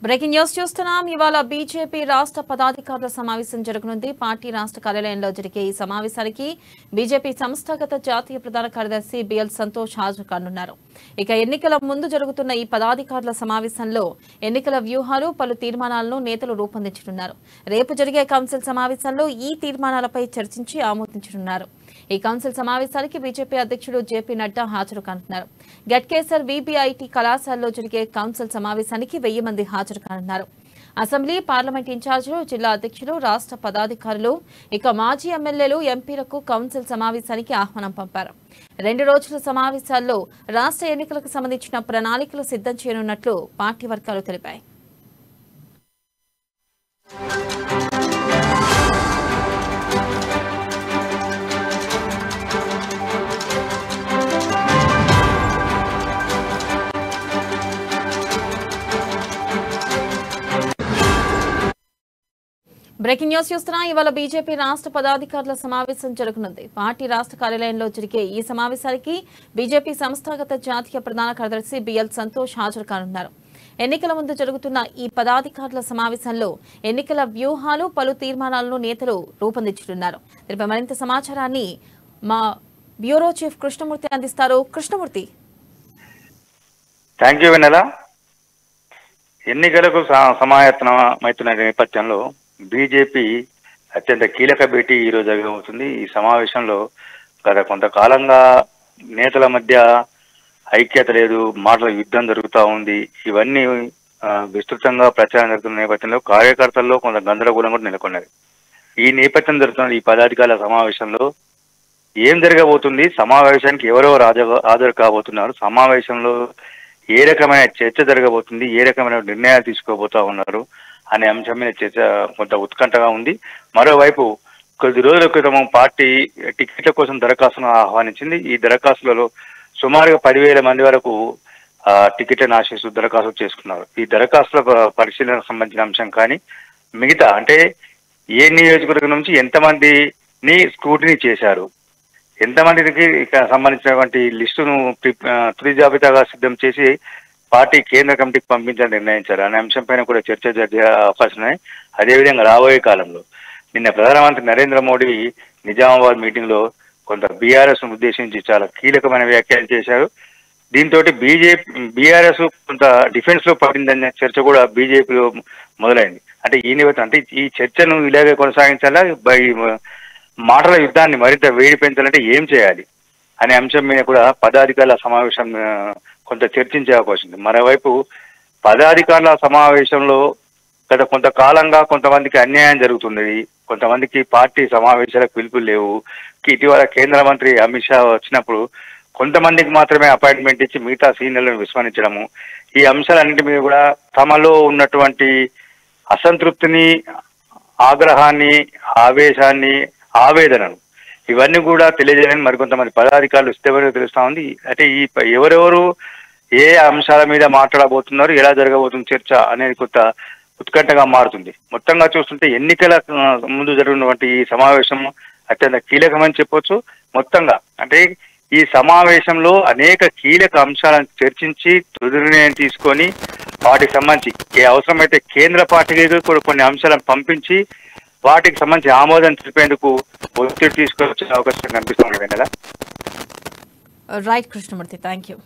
Breaking news చూస్తున్నాం. ఇవాళ BJP రాష్ట్ర పదాధికారుల సమావేశం జరగనుంది. పార్టీ రాష్ట్ర కార్యాలయంలో జరిగే ఈ సమావేశానికి బీజేపీ సంస్థాగత జాతీయ ప్రధాన కార్యదర్శి బిఎల్ సంతోష్ హాజరు కానున్నారు. ఇక ఎన్నికల ముందు జరుగుతున్న ఈ పదాధికారుల సమావేశంలో ఎన్నికల వ్యూహాలు, పలు తీర్మానాలను నేతలు రూపొందించనున్నారు. రేపు జరిగే కౌన్సిల్ సమావేశంలో ఈ తీర్మానాలపై చర్చించి ఆమోదించనున్నారు. ఈ కౌన్సిల్ సమావేశానికి బీజేపీ అధ్యక్షుడు జేపీ నడ్డా హాజరు కానున్నారు. గట్కేసర్ వీబీఐటీ కళాశాలలో జరిగే కౌన్సిల్ సమావేశానికి 1000 మంది హాజరు కానున్నారు. అసెంబ్లీ, పార్లమెంట్ ఇన్ఛార్జీలు, జిల్లా అధ్యక్షులు, రాష్ట్ర పదాధికారులు, ఇక మాజీ ఎమ్మెల్యేలు, ఎంపీలకు కౌన్సిల్ సమావేశానికి ఆహ్వానం పంపారు. 2 రోజుల సమావేశాల్లో రాష్ట్ర ఎన్నికలకు సంబంధించిన ప్రణాళికలు సిద్ధం చేయనున్నట్లు పార్టీ వర్గాలు తెలిపాయి. బ్రేకింగ్ న్యూస్ చూస్తున్నా. ఇవాళ బీజేపీ రాష్ట్ర పదాధికారుల సమావేశం జరగనుంది. పార్టీ రాష్ట్ర కార్యాలయంలో జరిగే ఈ సమావేశానికి బీజేపీ సంస్థాగత జాతీయ ప్రధాన కార్యదర్శి బిఎల్ సంతోష్ హాజరు కానున్నారు. ఎన్నికల ముందు జరుగుతున్న ఈ పదాధికారుల సమావేశంలో ఎన్నికల వ్యూహాలు, పలు తీర్మానాలను నేతలు రూపొందించనున్నారు. దీనిపై మరింత సమాచారాన్ని మా బ్యూరో చీఫ్ కృష్ణమూర్తి అందిస్తారు. కృష్ణమూర్తి. థ్యాంక్ యూ వెన్నెల. ఎన్నికలకు సమాయత్తమవుతున్న నేపథ్యంలో బీజేపీ అత్యంత కీలక భేటీ ఈరోజు జరగబోతుంది. ఈ సమావేశంలో గత కొంతకాలంగా నేతల మధ్య ఐక్యత లేదు, మాటల యుద్ధం జరుగుతూ ఉంది. ఇవన్నీ విస్తృతంగా ప్రచారం జరుగుతున్న నేపథ్యంలో కార్యకర్తల్లో కొంత గందరగోళం కూడా నెలకొన్నది. ఈ నేపథ్యం జరుగుతున్న ఈ పదాధికారుల సమావేశంలో ఏం జరగబోతుంది, సమావేశానికి ఎవరెవరు హాజరు కాబోతున్నారు, సమావేశంలో ఏ రకమైన చర్చ జరగబోతుంది, ఏ రకమైన నిర్ణయాలు తీసుకోబోతా ఉన్నారు అనే అంశం మీద చర్చ కొంత ఉత్కంఠగా ఉంది. మరోవైపు కొద్ది రోజుల క్రితం పార్టీ టికెట్ల కోసం దరఖాస్తును ఆహ్వానించింది. ఈ దరఖాస్తులలో సుమారుగా 10,000 మంది వరకు టికెట్లను ఆశిస్తూ దరఖాస్తు చేసుకున్నారు. ఈ దరఖాస్తుల పరిశీలనకు సంబంధించిన అంశం కానీ మిగతా అంటే ఏ నియోజకవర్గం నుంచి ఎంతమందిని స్క్రూటినీ చేశారు, ఎంతమందికి సంబంధించినటువంటి లిస్టును తుది జాబితాగా సిద్ధం చేసి పార్టీ కేంద్ర కమిటీకి పంపించాలని నిర్ణయించారు అనే అంశంపైన కూడా చర్చ జరిగే అవకాశం ఉన్నాయి. అదేవిధంగా రాబోయే కాలంలో నిన్న ప్రధానమంత్రి నరేంద్ర మోడీ నిజామాబాద్ మీటింగ్ లో కొంత బీఆర్ఎస్ ను ఉద్దేశించి చాలా కీలకమైన వ్యాఖ్యలు చేశారు. దీంతో బీఆర్ఎస్ కొంత డిఫెన్స్ లో పడిందనే చర్చ కూడా బీజేపీలో మొదలైంది. అంటే ఈ చర్చను ఇలాగే కొనసాగించాలా, మాటల యుద్ధాన్ని మరింత వేడి పెంచాలంటే ఏం చేయాలి అనే అంశం మీద కూడా పదాధికారుల సమావేశం కొంత చర్చించే అవకాశం ఉంది. మరోవైపు పదాధికారుల సమావేశంలో గత కొంతకాలంగా కొంతమందికి అన్యాయం జరుగుతున్నది, కొంతమందికి పార్టీ సమావేశాలకు పిలుపులు లేవు. ఇటీవల కేంద్ర మంత్రి అమిత్ షా వచ్చినప్పుడు కొంతమందికి మాత్రమే అపాయింట్మెంట్ ఇచ్చి మిగతా సీనియర్లను విస్మరించడము, ఈ అంశాలన్నింటి మీద కూడా తమలో ఉన్నటువంటి అసంతృప్తిని, ఆగ్రహాన్ని, ఆవేశాన్ని, ఆవేదనను ఇవన్నీ కూడా తెలియజేయాలని మరికొంతమంది పదాధికారులు ఇష్టపడి తెలుస్తా ఉంది. అంటే ఎవరెవరు ఏ అంశాల మీద మాట్లాడబోతున్నారు, ఎలా జరగబోతుంది చర్చ అనేది కొత్త ఉత్కంఠగా మారుతుంది. మొత్తంగా చూస్తుంటే ఎన్నికల ముందు జరిగినటువంటి ఈ సమావేశం అత్యంత కీలకమని చెప్పొచ్చు. మొత్తంగా అంటే ఈ సమావేశంలో అనేక కీలక అంశాలను చర్చించి తుది నిర్ణయం తీసుకొని వాటికి సంబంధించి అవసరమైతే కేంద్ర పార్టీకి కూడా కొన్ని అంశాలను పంపించి వాటికి సంబంధించి ఆమోదం తెలిపేందుకు ఒత్తిడి తీసుకొచ్చే అవకాశం కనిపిస్తుంది. Right Krishnamurthy, thank you.